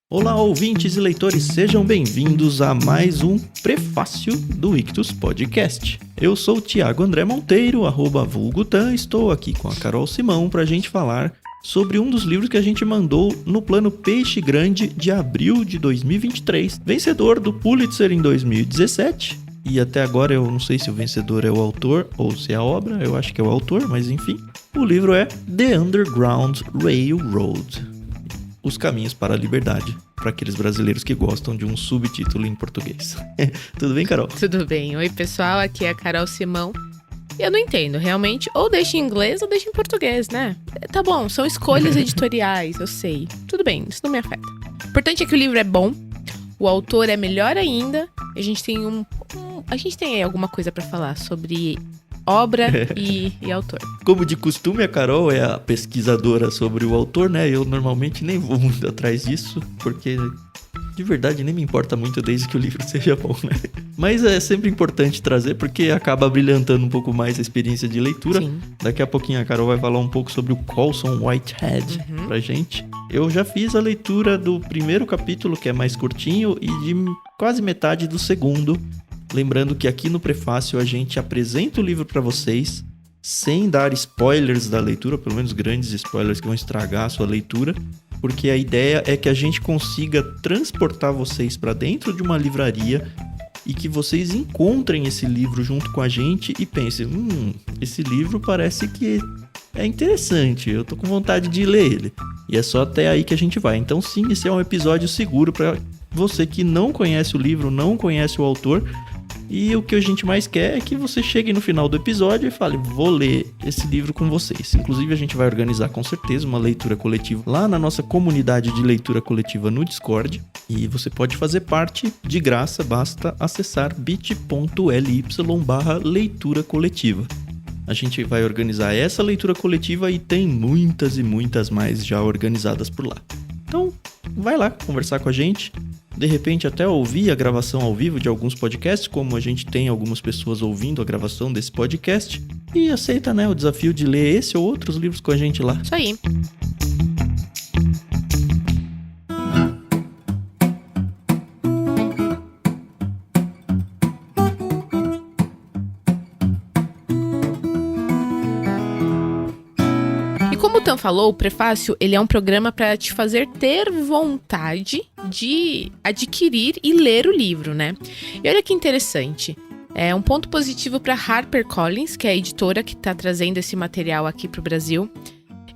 Olá, ouvintes e leitores, sejam bem-vindos a mais um prefácio do Ictus Podcast. Eu sou o Thiago André Monteiro, @vulgutan, estou aqui com a Carol Simão para a gente falar sobre um dos livros que a gente mandou no Plano Peixe Grande de abril de 2023, vencedor do Pulitzer em 2017. E até agora eu não sei se o vencedor é o autor ou se é a obra, eu acho que é o autor, mas enfim. O livro é The Underground Railroad. Os Caminhos para a Liberdade, para aqueles brasileiros que gostam de um subtítulo em português. Tudo bem, Carol? Tudo bem. Oi, pessoal, aqui é a Carol Simão. Eu não entendo, realmente, ou deixa em inglês ou deixa em português, né? Tá bom, são escolhas editoriais, eu sei. Tudo bem, isso não me afeta. O importante é que o livro é bom, o autor é melhor ainda, a gente tem aí alguma coisa para falar sobre obra e autor. Como de costume, a Carol é a pesquisadora sobre o autor, né? Eu normalmente nem vou muito atrás disso, porque de verdade nem me importa muito desde que o livro seja bom, né? Mas é sempre importante trazer, porque acaba brilhantando um pouco mais a experiência de leitura. Sim. Daqui a pouquinho a Carol vai falar um pouco sobre o Colson Whitehead pra gente. Eu já fiz a leitura do primeiro capítulo, que é mais curtinho, e de quase metade do segundo. Lembrando que aqui no prefácio a gente apresenta o livro para vocês, sem dar spoilers da leitura, pelo menos grandes spoilers que vão estragar a sua leitura, porque a ideia é que a gente consiga transportar vocês para dentro de uma livraria e que vocês encontrem esse livro junto com a gente e pensem, esse livro parece que é interessante, eu tô com vontade de ler ele. E é só até aí que a gente vai. Então sim, esse é um episódio seguro para você que não conhece o livro, não conhece o autor. E o que a gente mais quer é que você chegue no final do episódio e fale, vou ler esse livro com vocês. Inclusive a gente vai organizar com certeza uma leitura coletiva lá na nossa comunidade de leitura coletiva no Discord. E você pode fazer parte de graça, basta acessar bit.ly/leitura coletiva. A gente vai organizar essa leitura coletiva e tem muitas e muitas mais já organizadas por lá. Então, vai lá conversar com a gente. De repente até ouvir a gravação ao vivo de alguns podcasts, como a gente tem algumas pessoas ouvindo a gravação desse podcast. E aceita, né, o desafio de ler esse ou outros livros com a gente lá. Isso aí. Como o Tan falou, o prefácio ele é um programa para te fazer ter vontade de adquirir e ler o livro, né? E olha que interessante, é um ponto positivo para HarperCollins, que é a editora que está trazendo esse material aqui para o Brasil.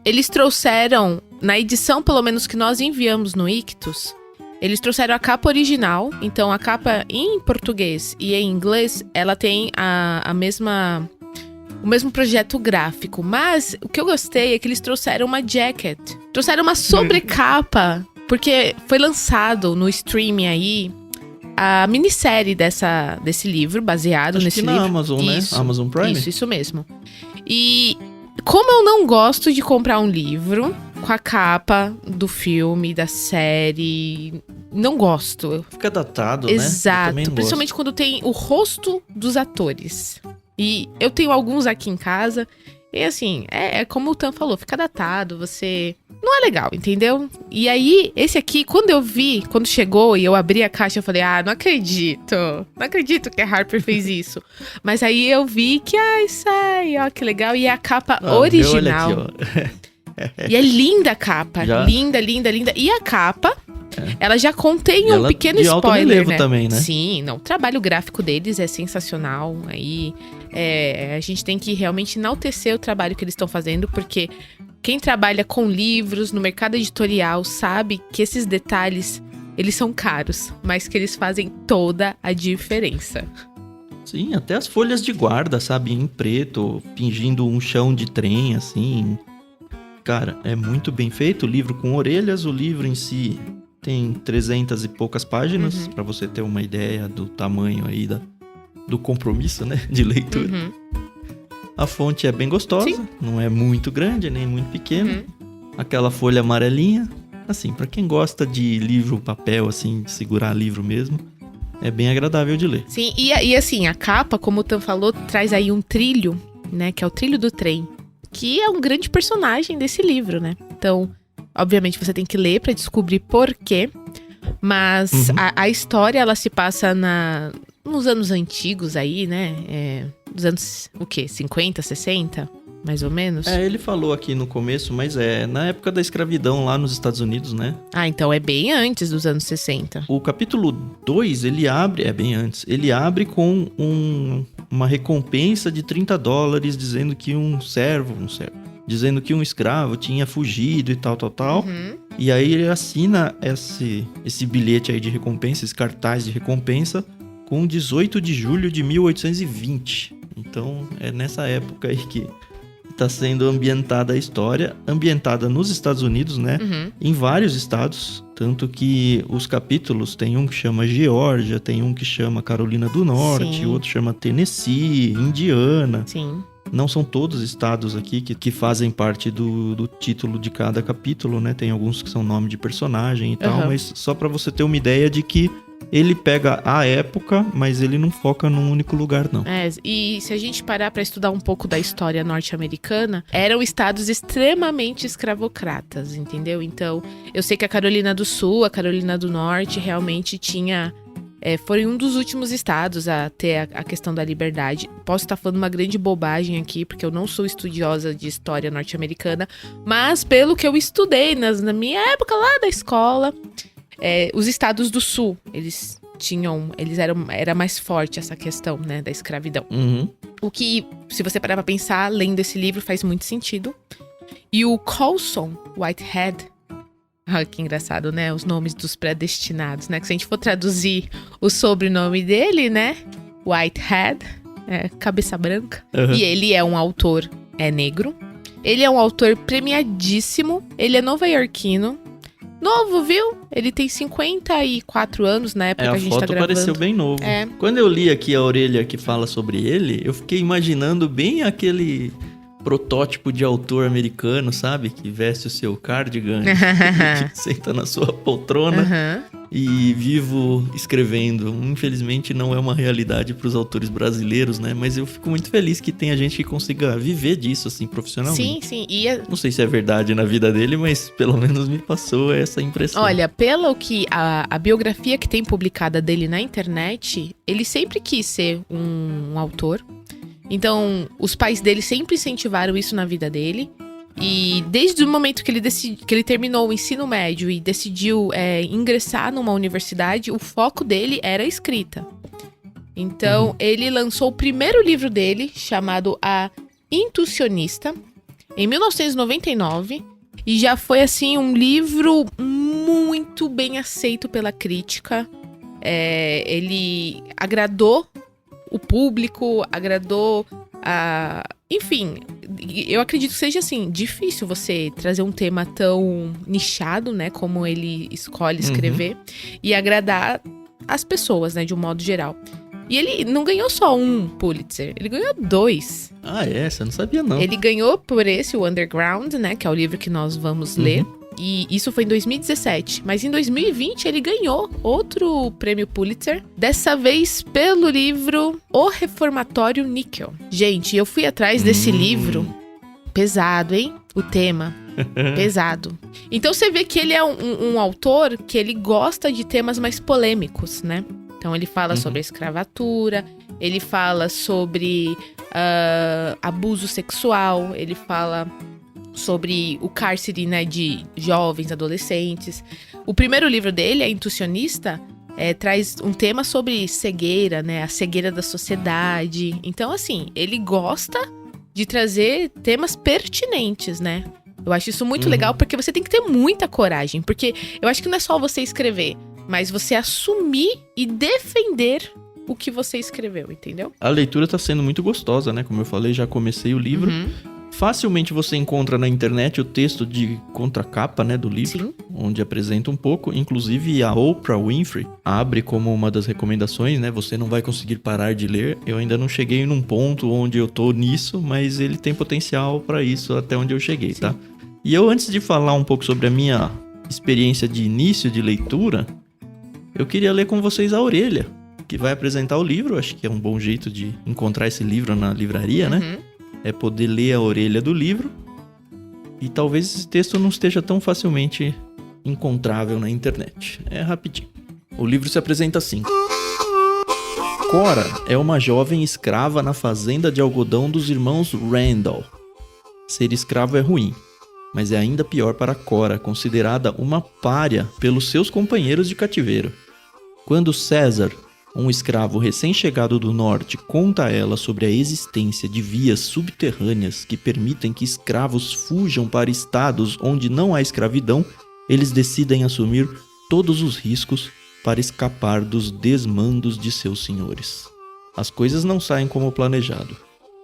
Eles trouxeram, na edição pelo menos que nós enviamos no Ictus, eles trouxeram a capa original, então a capa em português e em inglês, ela tem o mesmo projeto gráfico, mas o que eu gostei é que eles trouxeram uma jacket, trouxeram uma sobrecapa, porque foi lançado no streaming aí a minissérie desse livro, baseado Acho nesse que livro. na Amazon, isso, né? Amazon Prime? Isso mesmo. E como eu não gosto de comprar um livro com a capa do filme, da série, não gosto. Fica datado, Exato, né? principalmente quando tem o rosto dos atores. E eu tenho alguns aqui em casa, e assim, é como o Tan falou, fica datado, você... Não é legal, entendeu? E aí, esse aqui, quando chegou e eu abri a caixa, eu falei, não acredito que a Harper fez isso. Mas aí eu vi que, sai, ó, que legal, e é a capa original. Olha aqui, ó. E é linda a capa, linda. E a capa... Ela já contém um pequeno spoiler, né? Também, né? Sim, não. O trabalho gráfico deles é sensacional. Aí a gente tem que realmente enaltecer o trabalho que eles estão fazendo, porque quem trabalha com livros no mercado editorial sabe que esses detalhes, eles são caros, mas que eles fazem toda a diferença. Sim, até as folhas de guarda, sabe? Em preto, fingindo um chão de trem, assim. Cara, é muito bem feito. O livro com orelhas, o livro em si... Tem 300 e poucas páginas, pra você ter uma ideia do tamanho aí do compromisso, né, de leitura. A fonte é bem gostosa, Sim. Não é muito grande, nem muito pequena. Aquela folha amarelinha, assim, pra quem gosta de livro, papel, assim, de segurar livro mesmo, é bem agradável de ler. Sim, e assim, a capa, como o Tan falou, traz aí um trilho, né, que é o trilho do trem, que é um grande personagem desse livro, né? Então... Obviamente você tem que ler para descobrir por quê. Mas a história, ela se passa nos anos antigos aí, né? Dos anos, 50, 60, mais ou menos? Ele falou aqui no começo, mas na época da escravidão lá nos Estados Unidos, né? Ah, então é bem antes dos anos 60. O capítulo 2, ele abre, bem antes, ele abre com uma recompensa de $30, dizendo que dizendo que um escravo tinha fugido e tal. E aí ele assina esse bilhete aí de recompensa, esse cartaz de recompensa, com 18 de julho de 1820. Então, é nessa época aí que está sendo ambientada a história, ambientada nos Estados Unidos, né? Em vários estados, tanto que os capítulos, tem um que chama Geórgia, tem um que chama Carolina do Norte, outro chama Tennessee, Indiana. Sim. Não são todos estados aqui que fazem parte do título de cada capítulo, né? Tem alguns que são nome de personagem e tal, mas só para você ter uma ideia de que ele pega a época, mas ele não foca num único lugar, não. E se a gente parar para estudar um pouco da história norte-americana, eram estados extremamente escravocratas, entendeu? Então, eu sei que a Carolina do Sul, a Carolina do Norte realmente tinha... foi um dos últimos estados a ter a questão da liberdade. Posso estar falando uma grande bobagem aqui, porque eu não sou estudiosa de história norte-americana, mas pelo que eu estudei na minha época lá da escola, os estados do sul, era mais forte essa questão, né, da escravidão. O que, se você parar pra pensar, lendo esse livro, faz muito sentido. E o Colson Whitehead... Ah, que engraçado, né? Os nomes dos predestinados, né? Que se a gente for traduzir o sobrenome dele, né? Whitehead, cabeça branca. E ele é um autor negro. Ele é um autor premiadíssimo. Ele é nova-iorquino. Novo, viu? Ele tem 54 anos na época que a gente tá gravando. A foto pareceu bem novo. Quando eu li aqui a orelha que fala sobre ele, eu fiquei imaginando bem aquele... protótipo de autor americano, sabe? Que veste o seu cardigan, senta na sua poltrona e vivo escrevendo. Infelizmente não é uma realidade para os autores brasileiros, né? Mas eu fico muito feliz que tenha gente que consiga viver disso, assim, profissionalmente. Sim. Não sei se é verdade na vida dele, mas pelo menos me passou essa impressão. Olha, pelo que a biografia que tem publicada dele na internet, ele sempre quis ser um autor. Então, os pais dele sempre incentivaram isso na vida dele. E desde o momento que ele terminou o ensino médio e decidiu ingressar numa universidade, o foco dele era a escrita. Então, ele lançou o primeiro livro dele, chamado A Intuicionista, em 1999. E já foi, assim, um livro muito bem aceito pela crítica. Ele agradou o público, agradou a... Enfim, eu acredito que seja, assim, difícil você trazer um tema tão nichado, né, como ele escolhe escrever, e agradar as pessoas, né, de um modo geral. E ele não ganhou só um Pulitzer, ele ganhou 2. Ah, você não sabia, não. Ele ganhou por o Underground, né, que é o livro que nós vamos ler. E isso foi em 2017. Mas em 2020 ele ganhou outro prêmio Pulitzer. Dessa vez pelo livro O Reformatório Níquel. Gente, eu fui atrás desse livro. Pesado, hein? O tema. Pesado. Então você vê que ele é um autor que ele gosta de temas mais polêmicos, né? Então ele fala sobre a escravatura. Ele fala sobre abuso sexual. Ele fala... sobre o cárcere, né, de jovens, adolescentes. O primeiro livro dele, A Intuicionista, traz um tema sobre cegueira, né, a cegueira da sociedade. Então, assim, ele gosta de trazer temas pertinentes, né? Eu acho isso muito legal, porque você tem que ter muita coragem. Porque eu acho que não é só você escrever, mas você assumir e defender o que você escreveu, entendeu? A leitura tá sendo muito gostosa, né? Como eu falei, já comecei o livro. Facilmente você encontra na internet o texto de contracapa, né, do livro, onde apresenta um pouco. Inclusive, a Oprah Winfrey abre como uma das recomendações, né? Você não vai conseguir parar de ler. Eu ainda não cheguei num ponto onde eu tô nisso, mas ele tem potencial para isso até onde eu cheguei, tá? E eu, antes de falar um pouco sobre a minha experiência de início de leitura, eu queria ler com vocês a orelha, que vai apresentar o livro. Acho que é um bom jeito de encontrar esse livro na livraria, né? É poder ler a orelha do livro. E talvez esse texto não esteja tão facilmente encontrável na internet. É rapidinho. O livro se apresenta assim. Cora é uma jovem escrava na fazenda de algodão dos irmãos Randall. Ser escravo é ruim, mas é ainda pior para Cora, considerada uma pária pelos seus companheiros de cativeiro. Quando César, um escravo recém-chegado do norte, conta a ela sobre a existência de vias subterrâneas que permitem que escravos fujam para estados onde não há escravidão, eles decidem assumir todos os riscos para escapar dos desmandos de seus senhores. As coisas não saem como planejado.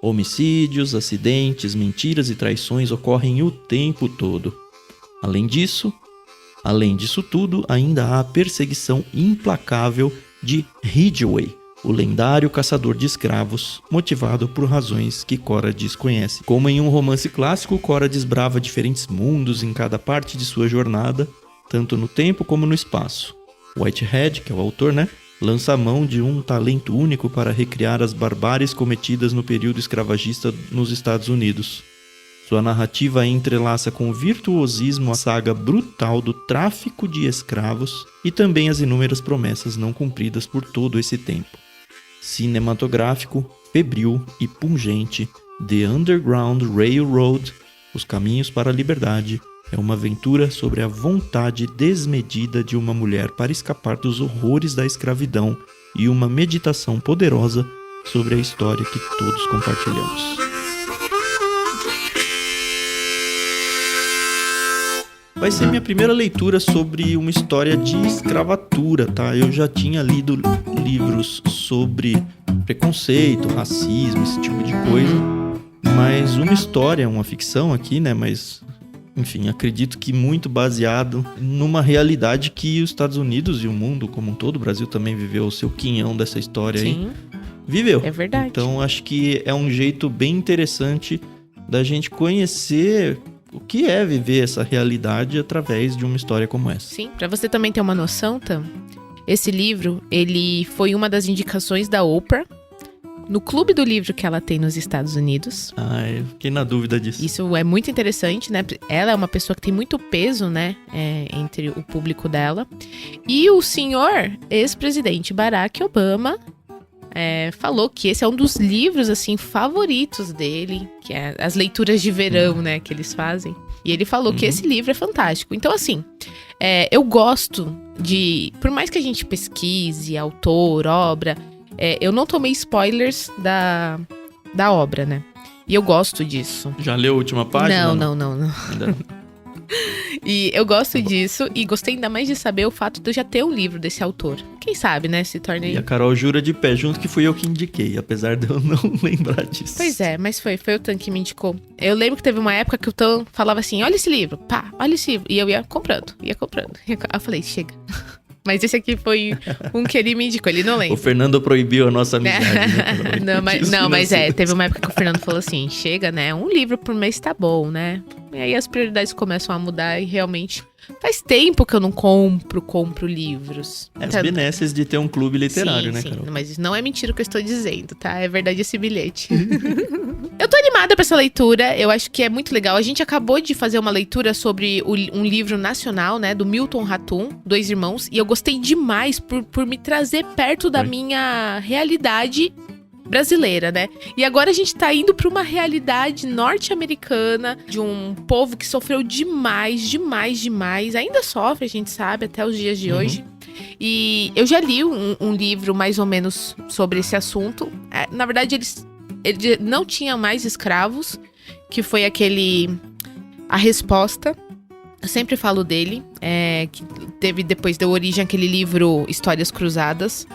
Homicídios, acidentes, mentiras e traições ocorrem o tempo todo. Além disso tudo, ainda há a perseguição implacável de Ridgway, o lendário caçador de escravos, motivado por razões que Cora desconhece. Como em um romance clássico, Cora desbrava diferentes mundos em cada parte de sua jornada, tanto no tempo como no espaço. Whitehead, que é o autor, lança a mão de um talento único para recriar as barbáries cometidas no período escravagista nos Estados Unidos. Sua narrativa entrelaça com virtuosismo a saga brutal do tráfico de escravos e também as inúmeras promessas não cumpridas por todo esse tempo. Cinematográfico, febril e pungente, The Underground Railroad, Os Caminhos para a Liberdade, é uma aventura sobre a vontade desmedida de uma mulher para escapar dos horrores da escravidão e uma meditação poderosa sobre a história que todos compartilhamos. Vai ser minha primeira leitura sobre uma história de escravatura, tá? Eu já tinha lido livros sobre preconceito, racismo, esse tipo de coisa, mas uma história, uma ficção aqui, mas... Enfim, acredito que muito baseado numa realidade que os Estados Unidos e o mundo como um todo, o Brasil também viveu o seu quinhão dessa história. Sim, aí. Viveu. É verdade. Então, acho que é um jeito bem interessante da gente conhecer o que é viver essa realidade através de uma história como essa. Sim, pra você também ter uma noção, Tam, esse livro, ele foi uma das indicações da Oprah no clube do livro que ela tem nos Estados Unidos. Eu fiquei na dúvida disso. Isso é muito interessante, Ela é uma pessoa que tem muito peso, entre o público dela. E o senhor ex-presidente Barack Obama falou que esse é um dos livros, assim, favoritos dele, que é as leituras de verão, que eles fazem. E ele falou que esse livro é fantástico. Então, assim, eu gosto de... Por mais que a gente pesquise autor, obra... eu não tomei spoilers da obra, E eu gosto disso. Já leu a última página? Não. Ainda não. E eu gosto disso e gostei ainda mais de saber o fato de eu já ter um livro desse autor. Quem sabe, se torne... E a Carol jura de pé junto que fui eu que indiquei, apesar de eu não lembrar disso. Pois é, mas foi o Tan que me indicou. Eu lembro que teve uma época que o Tan falava assim, olha esse livro, olha esse livro. E eu ia comprando. Eu falei, chega... Mas esse aqui foi um que ele me indicou, ele não lembra. O Fernando proibiu a nossa amizade, mas teve uma época que o Fernando falou assim, chega, um livro por mês tá bom, E aí as prioridades começam a mudar e realmente faz tempo que eu não compro livros. As benesses de ter um clube literário, sim, Carol? Mas isso não é mentira o que eu estou dizendo, tá? É verdade esse bilhete. Eu tô animada pra essa leitura, eu acho que é muito legal. A gente acabou de fazer uma leitura sobre um livro nacional, do Milton Ratum, Dois Irmãos, e eu gostei demais por me trazer perto da minha realidade brasileira, E agora a gente tá indo pra uma realidade norte-americana, de um povo que sofreu demais, ainda sofre, a gente sabe, até os dias de hoje. E eu já li um livro mais ou menos sobre esse assunto. Na verdade, ele não tinha mais escravos, que foi aquele... A Resposta. Eu sempre falo dele, que depois deu origem àquele livro Histórias Cruzadas,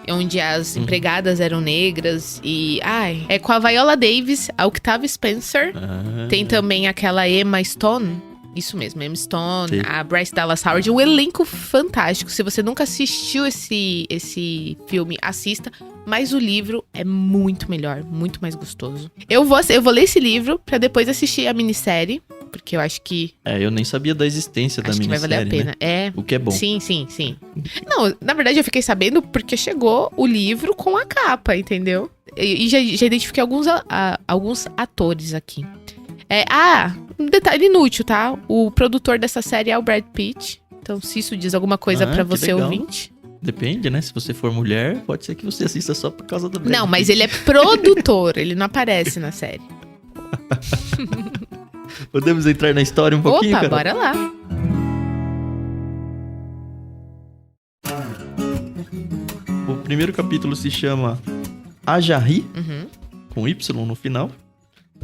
onde as empregadas eram negras e... é com a Viola Davis, a Octavia Spencer. Tem também aquela Emma Stone. Isso mesmo, Emma Stone, sim. A Bryce Dallas Howard. Um elenco fantástico. Se você nunca assistiu esse filme, assista. Mas o livro é muito melhor, muito mais gostoso. Eu vou ler esse livro pra depois assistir a minissérie. Porque eu acho que... eu nem sabia da existência da minissérie, vai valer a pena. O que é bom. Sim. Não, na verdade eu fiquei sabendo porque chegou o livro com a capa, entendeu? E já identifiquei alguns atores aqui. Um detalhe inútil, tá? O produtor dessa série é o Brad Pitt. Então, se isso diz alguma coisa pra você, legal. ouvinte... Depende, né? Se você for mulher, pode ser que você assista só por causa do Brad Não, mas Pitt. ele é produtor, ele não aparece na série. Podemos entrar na história um pouquinho, Opa, cara? bora lá. O primeiro capítulo se chama Ajarri, Uhum. com Y no final.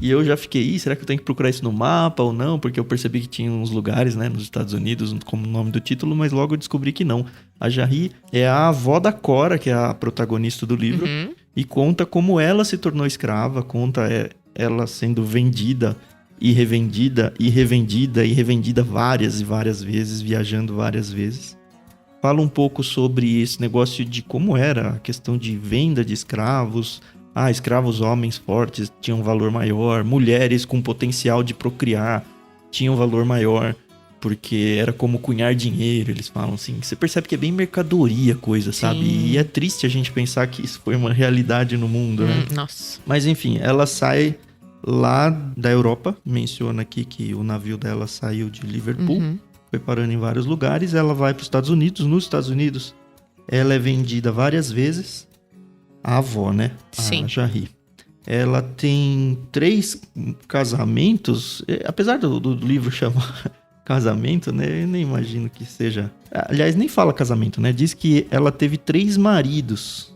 E eu já fiquei, será que eu tenho que procurar isso no mapa ou não? Porque eu percebi que tinha uns lugares, né, nos Estados Unidos, como o nome do título, mas logo eu descobri que não. A Jarri é a avó da Cora, que é a protagonista do livro, Uhum. e conta como ela se tornou escrava, conta ela sendo vendida e revendida, e revendida, e revendida várias e várias vezes, viajando várias vezes. Fala um pouco sobre esse negócio de como era a questão de venda de escravos. Escravos homens fortes tinham valor maior, mulheres com potencial de procriar tinham valor maior, porque era como cunhar dinheiro, eles falam assim. Você percebe que é bem mercadoria a coisa, sabe? Sim. E é triste a gente pensar que isso foi uma realidade no mundo, né? Nossa. Mas enfim, ela sai lá da Europa, menciona aqui que o navio dela saiu de Liverpool, Uhum. foi parando em vários lugares, ela vai para os Estados Unidos. Nos Estados Unidos, ela é vendida várias vezes. A avó, né? Sim. A Jarri. Ela tem 3 casamentos. Apesar do livro chamar casamento, né? Eu nem imagino que seja... Aliás, nem fala casamento, né? Diz que ela teve 3 maridos.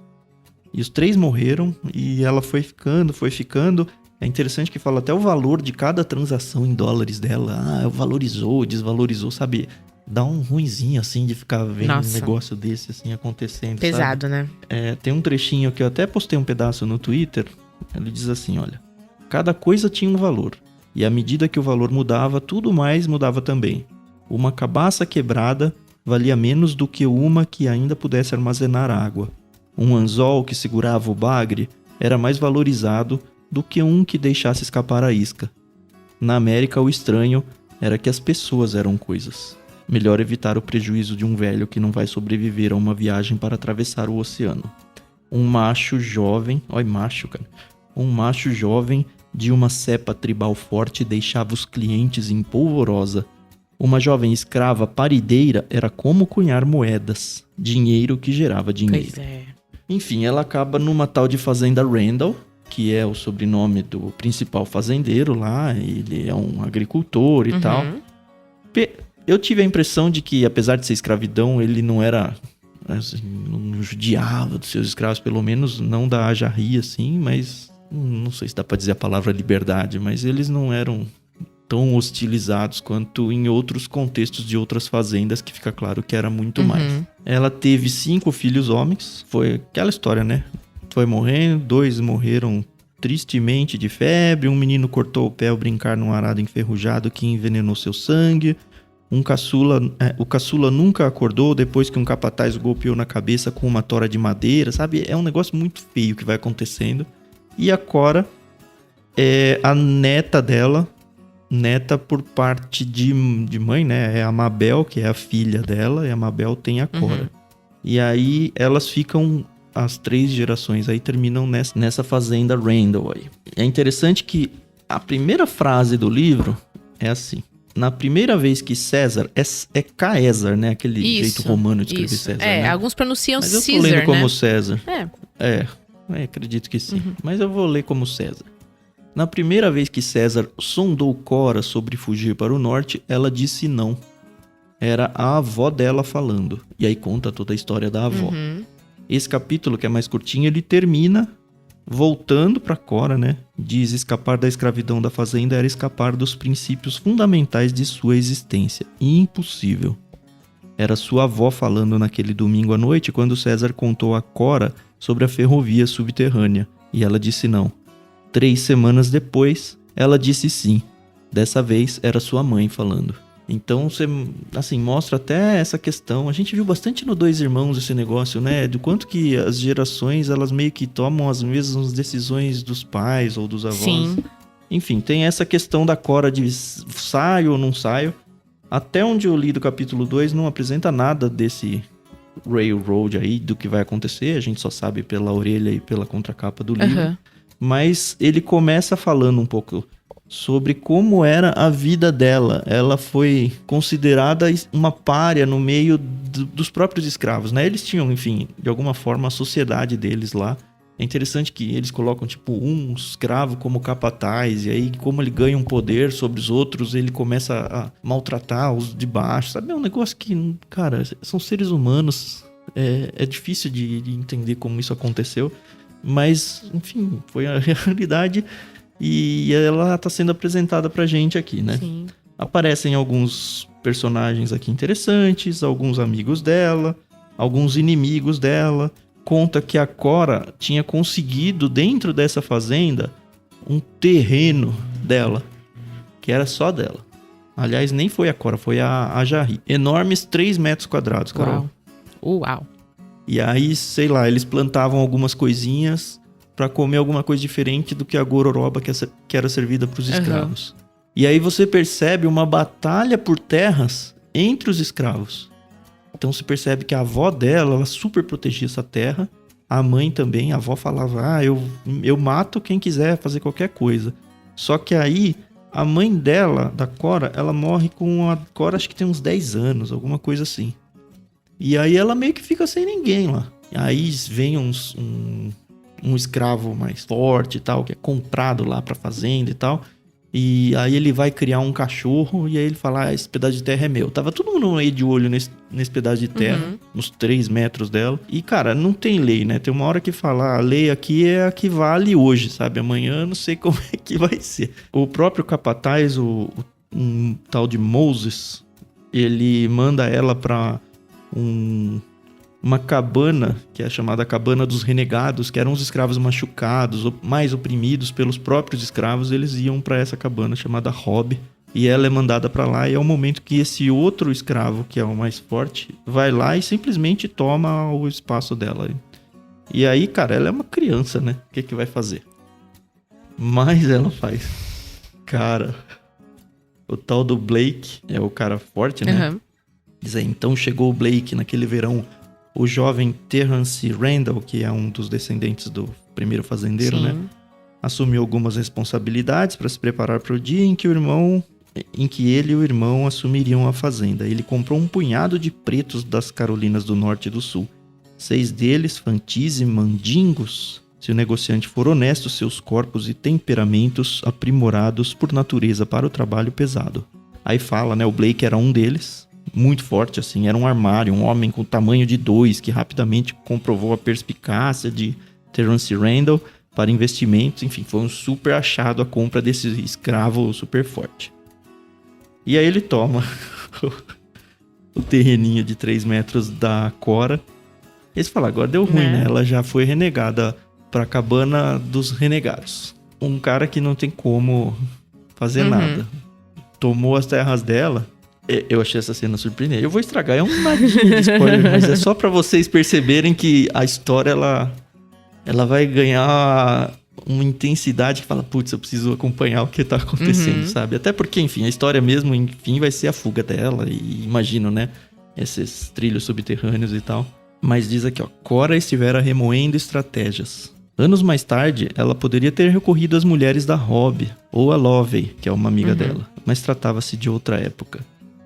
E os 3 morreram. E ela foi ficando. É interessante que fala até o valor de cada transação em dólares dela. Valorizou, desvalorizou, sabe? Dá um ruinzinho, assim, de ficar vendo um negócio desse, assim, acontecendo, Pesado, sabe? né? Tem um trechinho que eu até postei um pedaço no Twitter. Ele diz assim, olha... Cada coisa tinha um valor. E à medida que o valor mudava, tudo mais mudava também. Uma cabaça quebrada valia menos do que uma que ainda pudesse armazenar água. Um anzol que segurava o bagre era mais valorizado do que um que deixasse escapar a isca. Na América, o estranho era que as pessoas eram coisas. Melhor evitar o prejuízo de um velho que não vai sobreviver a uma viagem para atravessar o oceano. Um macho jovem... Olha, macho, cara. Um macho jovem de uma cepa tribal forte deixava os clientes em polvorosa. Uma jovem escrava parideira era como cunhar moedas. Dinheiro que gerava dinheiro. Pois é. Enfim, ela acaba numa tal de fazenda Randall, que é o sobrenome do principal fazendeiro lá. Ele é um agricultor e tal. Eu tive a impressão de que, apesar de ser escravidão, ele não era... Assim, não judiava dos seus escravos, pelo menos não da Ajarri, assim, mas... Não sei se dá pra dizer a palavra liberdade, mas eles não eram tão hostilizados quanto em outros contextos de outras fazendas, que fica claro que era muito mais. Ela teve 5 filhos homens, foi aquela história, né? Foi morrendo, 2 morreram tristemente de febre, um menino cortou o pé ao brincar num arado enferrujado que envenenou seu sangue... O caçula nunca acordou depois que um capataz o golpeou na cabeça com uma tora de madeira, sabe? É um negócio muito feio que vai acontecendo. E a Cora é a neta dela, neta por parte de mãe, né? É a Mabel, que é a filha dela, e a Mabel tem a Cora. E aí elas ficam, as 3 gerações aí terminam nessa fazenda Randall aí. É interessante que a primeira frase do livro é assim... Na primeira vez que César... É Caesar, né? Aquele jeito romano de escrever César, né? Alguns pronunciam Mas eu Caesar, tô lendo né? como César. É. Acredito que sim. Mas eu vou ler como César. Na primeira vez que César sondou Cora sobre fugir para o norte, ela disse não. Era a avó dela falando. E aí conta toda a história da avó. Esse capítulo, que é mais curtinho, ele termina... Voltando para Cora, né? Diz: escapar da escravidão da fazenda era escapar dos princípios fundamentais de sua existência. Impossível. Era sua avó falando naquele domingo à noite quando César contou a Cora sobre a ferrovia subterrânea. E ela disse não. 3 semanas depois, ela disse sim. Dessa vez, era sua mãe falando. Então, você, assim, mostra até essa questão. A gente viu bastante no Dois Irmãos esse negócio, né? Do quanto que as gerações, elas meio que tomam as mesmas decisões dos pais ou dos avós. Sim. Enfim, tem essa questão da Cora de saio ou não saio. Até onde eu li do capítulo 2, não apresenta nada desse railroad aí, do que vai acontecer. A gente só sabe pela orelha e pela contracapa do livro. Mas ele começa falando um pouco sobre como era a vida dela. Ela foi considerada uma pária no meio dos próprios escravos, né? Eles tinham, enfim, de alguma forma a sociedade deles lá. É interessante que eles colocam, tipo, um escravo como capataz, e aí, como ele ganha um poder sobre os outros, ele começa a maltratar os de baixo, sabe? É um negócio que, cara, são seres humanos. É difícil de entender como isso aconteceu, mas, enfim, foi a realidade. E ela tá sendo apresentada pra gente aqui, né? Sim. Aparecem alguns personagens aqui interessantes, alguns amigos dela, alguns inimigos dela. Conta que a Cora tinha conseguido, dentro dessa fazenda, um terreno dela, que era só dela. Aliás, nem foi a Cora, foi a Jarry. Enormes 3 metros quadrados, Carol. Uau. E aí, sei lá, eles plantavam algumas coisinhas pra comer alguma coisa diferente do que a gororoba que era servida pros escravos. E aí você percebe uma batalha por terras entre os escravos. Então você percebe que a avó dela, ela super protegia essa terra. A mãe também, a avó falava, eu mato quem quiser fazer qualquer coisa. Só que aí, a mãe dela, da Cora, ela morre com a Cora, acho que tem uns 10 anos, alguma coisa assim. E aí ela meio que fica sem ninguém lá. E aí vem um escravo mais forte e tal, que é comprado lá pra fazenda e tal. E aí ele vai criar um cachorro e aí ele fala, esse pedaço de terra é meu. Tava todo mundo aí de olho nesse pedaço de terra, uns 3 metros dela. E, cara, não tem lei, né? Tem uma hora que fala, a lei aqui é a que vale hoje, sabe? Amanhã não sei como é que vai ser. O próprio capataz, um tal de Moses, ele manda ela pra uma cabana, que é chamada Cabana dos Renegados, que eram os escravos machucados, mais oprimidos pelos próprios escravos. Eles iam para essa cabana chamada Rob, e ela é mandada para lá, e é o momento que esse outro escravo, que é o mais forte, vai lá e simplesmente toma o espaço dela. E aí, cara, ela é uma criança, né? O que vai fazer? Mas ela faz. Cara, o tal do Blake é o cara forte, né? Diz aí, então chegou o Blake naquele verão. O jovem Terrence Randall, que é um dos descendentes do primeiro fazendeiro, né? Assumiu algumas responsabilidades para se preparar para o dia em que ele e o irmão assumiriam a fazenda. Ele comprou um punhado de pretos das Carolinas do Norte e do Sul. 6 deles, fantis e mandingos. Se o negociante for honesto, seus corpos e temperamentos aprimorados por natureza para o trabalho pesado. Aí fala, né? O Blake era um deles. Muito forte, assim, era um armário, um homem com o tamanho de 2, que rapidamente comprovou a perspicácia de Terrence Randall para investimentos. Enfim, foi um super achado a compra desse escravo super forte. E aí ele toma o terreninho de 3 metros da Cora. E eles falam, agora deu ruim, né? Ela já foi renegada para a cabana dos renegados. Um cara que não tem como fazer nada. Tomou as terras dela. Eu achei essa cena surpreendente. Eu vou estragar, é um nadinha de spoiler, mas é só pra vocês perceberem que a história, ela vai ganhar uma intensidade que fala, putz, eu preciso acompanhar o que tá acontecendo, sabe? Até porque, enfim, a história mesmo, enfim, vai ser a fuga dela, e imagino, né? Esses trilhos subterrâneos e tal. Mas diz aqui, ó, Cora estivera remoendo estratégias. Anos mais tarde, ela poderia ter recorrido às mulheres da Rob, ou a Lovey, que é uma amiga dela, mas tratava-se de outra época.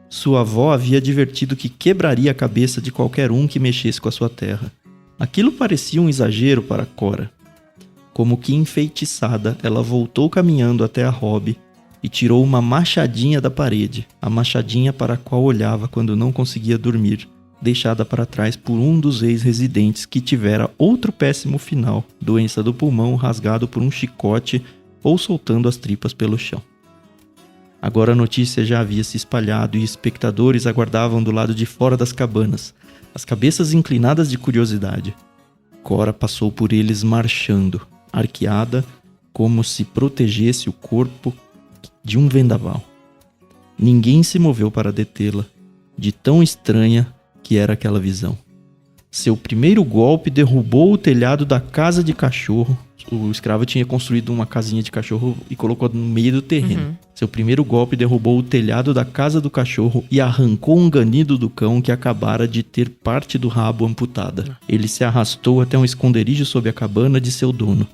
Sua avó havia advertido que quebraria a cabeça de qualquer um que mexesse com a sua terra. Aquilo parecia um exagero para Cora. Como que enfeitiçada, ela voltou caminhando até a Rob e tirou uma machadinha da parede, a machadinha para a qual olhava quando não conseguia dormir, deixada para trás por um dos ex-residentes que tivera outro péssimo final, doença do pulmão rasgado por um chicote ou soltando as tripas pelo chão. Agora a notícia já havia se espalhado e espectadores aguardavam do lado de fora das cabanas, as cabeças inclinadas de curiosidade. Cora passou por eles marchando, arqueada, como se protegesse o corpo de um vendaval. Ninguém se moveu para detê-la, de tão estranha que era aquela visão. Seu primeiro golpe derrubou o telhado da casa de cachorro. O escravo tinha construído uma casinha de cachorro e colocou no meio do terreno. Seu primeiro golpe derrubou o telhado da casa do cachorro e arrancou um ganido do cão que acabara de ter parte do rabo amputada. Ele se arrastou até um esconderijo sob a cabana de seu dono.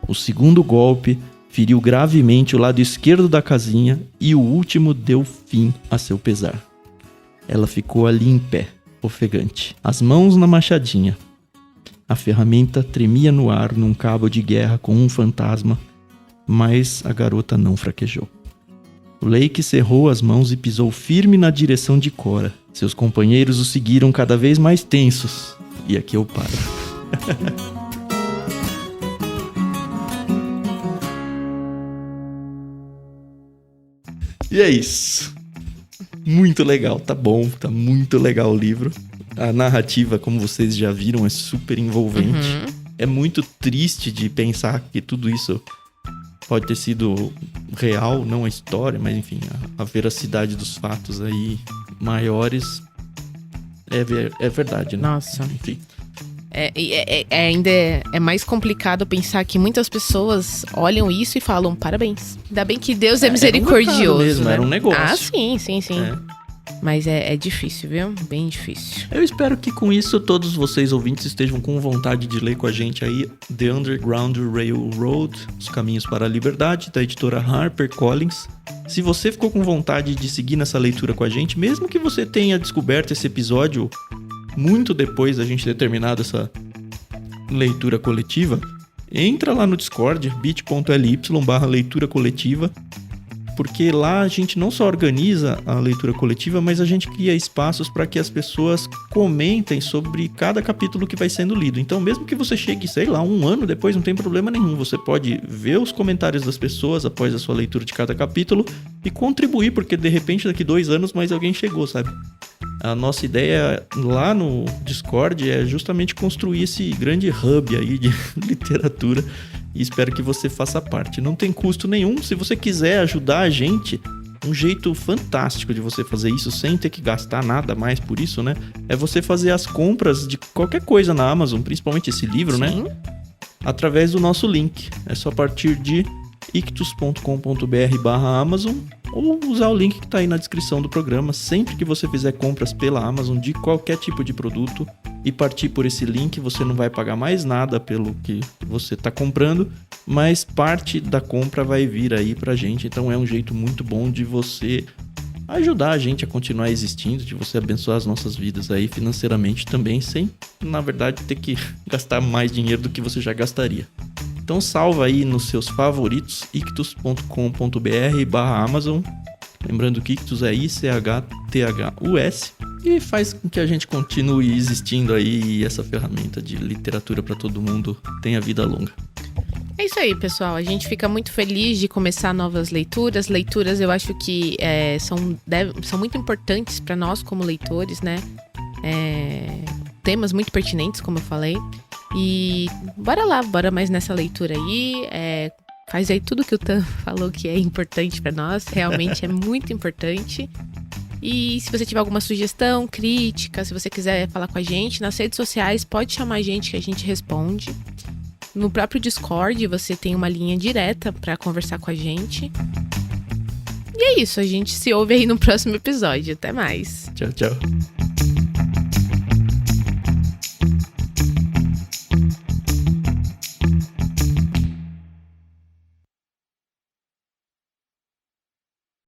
O segundo golpe feriu gravemente o lado esquerdo da casinha e o último deu fim a seu pesar. Ela ficou ali em pé, ofegante, as mãos na machadinha. A ferramenta tremia no ar num cabo de guerra com um fantasma, mas a garota não fraquejou. O Lake cerrou as mãos e pisou firme na direção de Cora. Seus companheiros o seguiram cada vez mais tensos. E aqui eu paro. E é isso. Muito legal, tá bom, tá muito legal o livro. A narrativa, como vocês já viram, é super envolvente. É muito triste de pensar que tudo isso pode ter sido real, não a história, mas enfim, a veracidade dos fatos aí maiores é verdade, né? Nossa. Enfim. Ainda é mais complicado pensar que muitas pessoas olham isso e falam parabéns. Ainda bem que Deus é misericordioso. Mesmo, né? Era um negócio. Ah, sim. Mas é difícil, viu? Bem difícil. Eu espero que com isso todos vocês ouvintes estejam com vontade de ler com a gente aí The Underground Railroad, Os Caminhos para a Liberdade, da editora HarperCollins. Se você ficou com vontade de seguir nessa leitura com a gente, mesmo que você tenha descoberto esse episódio muito depois da gente ter terminado essa leitura coletiva, entra lá no Discord, bit.ly/leitura coletiva, porque lá a gente não só organiza a leitura coletiva, mas a gente cria espaços para que as pessoas comentem sobre cada capítulo que vai sendo lido. Então, mesmo que você chegue, sei lá, 1 ano depois, não tem problema nenhum. Você pode ver os comentários das pessoas após a sua leitura de cada capítulo e contribuir, porque de repente daqui 2 anos mais alguém chegou, sabe? A nossa ideia lá no Discord é justamente construir esse grande hub aí de literatura e espero que você faça parte. Não tem custo nenhum. Se você quiser ajudar a gente, um jeito fantástico de você fazer isso sem ter que gastar nada mais por isso, né? É você fazer as compras de qualquer coisa na Amazon, principalmente esse livro, né? Através do nosso link. É só a partir de ictus.com.br/Amazon ou usar o link que está aí na descrição do programa. Sempre que você fizer compras pela Amazon de qualquer tipo de produto e partir por esse link, você não vai pagar mais nada pelo que você está comprando, mas parte da compra vai vir aí pra gente. Então é um jeito muito bom de você ajudar a gente a continuar existindo, de você abençoar as nossas vidas aí financeiramente também, sem, na verdade, ter que gastar mais dinheiro do que você já gastaria. Então salva aí nos seus favoritos, ictus.com.br/Amazon. Lembrando que Ictus é ICHTHUS. E faz com que a gente continue existindo aí e essa ferramenta de literatura para todo mundo tenha vida longa. É isso aí, pessoal. A gente fica muito feliz de começar novas leituras. Leituras eu acho que são muito importantes para nós como leitores, né? Temas muito pertinentes, como eu falei. E bora mais nessa leitura aí. Faz aí tudo que o Tan falou que é importante pra nós. Realmente é muito importante. E se você tiver alguma sugestão, crítica, se você quiser falar com a gente, nas redes sociais, pode chamar a gente que a gente responde. No próprio Discord, você tem uma linha direta pra conversar com a gente. E é isso, a gente se ouve aí no próximo episódio. Até mais. Tchau, tchau.